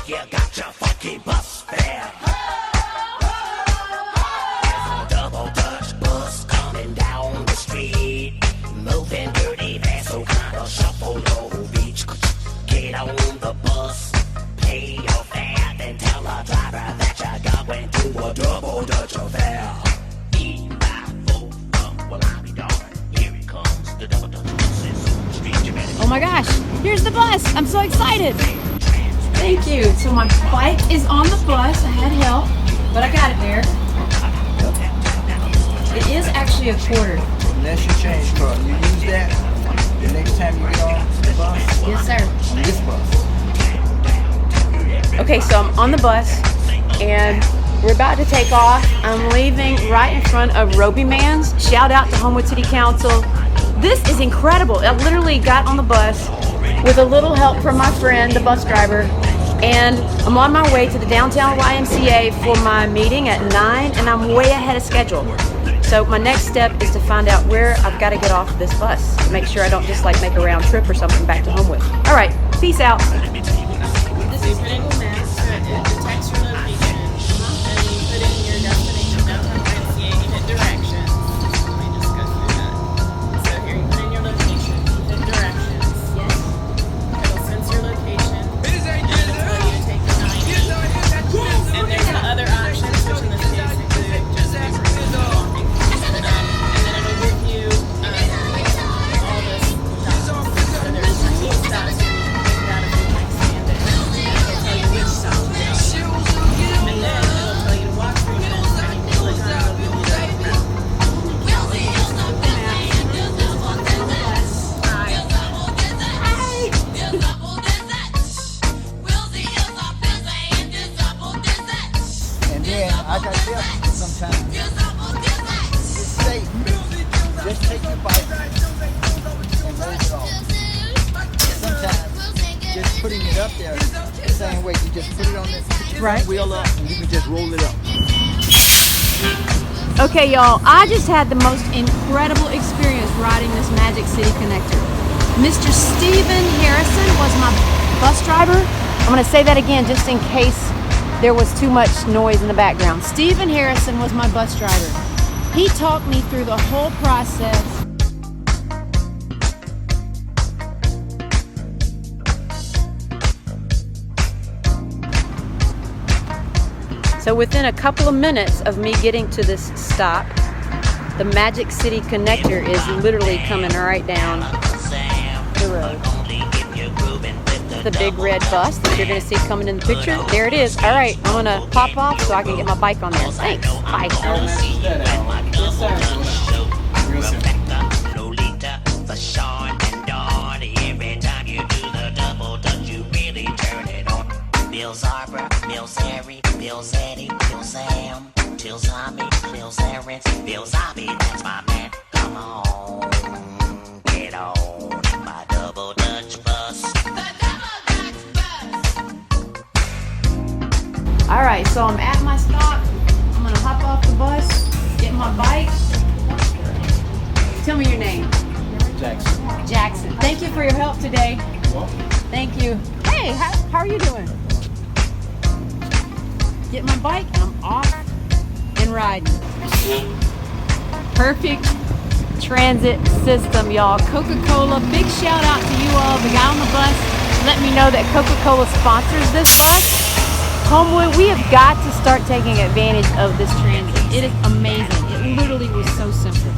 you got your funky bus fare. There's a double Dutch bus coming down the street, moving dirty fast, so kinda shuffle low beach. Get on the bus, pay your fare, then tell the driver that you're going to a double Dutch affair. Well, I'll be darned. Here it comes, the double Dutch bus is on the street. You better. Oh my gosh, here's the bus. I'm so excited. Thank you. So my bike is on the bus. I had help, but I got it there. It is actually a quarter. Unless you change car, you use that the next time you get on the bus. Yes, sir. On this bus. Okay, so I'm on the bus and we're about to take off. I'm leaving right in front of Roby Man's. Shout out to Homewood City Council. This is incredible. I literally got on the bus with a little help from my friend, the bus driver, and I'm on my way to the downtown YMCA for my meeting at 9, and I'm way ahead of schedule. So my next step is to find out where I've got to get off this bus to make sure I don't just like make a round trip or something back to Homewood. All right, peace out. This is Google Maps, so it detects your location, and you put in your destination, downtown YMCA, you hit directions. Let me just go through that. So here you put in your location, you hit directions. Yes. It'll sense your location, and it'll tell you to take the 90. And there's the other options, which in this case include just walking. And then it'll give you all this stops. So there's 13 stops here. You can pick that if you can't stand it. It'll tell you which stop to go. And then it'll tell you to walk 3 minutes, and you can click on it, it'll give you the route. And then I got this sometimes. It's safe. Just take your bike and roll it off. Sometimes just putting it up there the same way. You just put it on this, put your Right. wheel up, and you can just roll it up. Okay, y'all, I just had the most incredible experience riding this Magic City Connector. Mr. Stephen Harrison was my bus driver. I'm going to say that again just in case there was too much noise in the background. Stephen Harrison was my bus driver. He talked me through the whole process. So within a couple of minutes of me getting to this stop, the Magic City Connector is literally coming right down the road. The big red bus that you're going to see coming in the picture. There it is. All right, I'm going to pop off so I can get my bike on there. Thanks. Bye. Yes, sir. Real simple. Bill's Arbor, Bill's Harry, Bill's Eddie, Bill's Sam, Bill's Zombie, Bill's Aaron, Bill's Zombie, that's my man. Come on, get on my double Dutch bus. The double Dutch bus. All right, so I'm at my stop. I'm going to hop off the bus, get my bike. Tell me your name. Jackson. Jackson. Thank you for your help today. Thank you. Hey, how are you doing? Get my bike and I'm off and riding. Perfect transit system, y'all. Coca Cola, big shout out to you all. The guy on the bus let me know that Coca Cola sponsors this bus. Homewood, we have got to start taking advantage of this transit. It is amazing. It literally was so simple.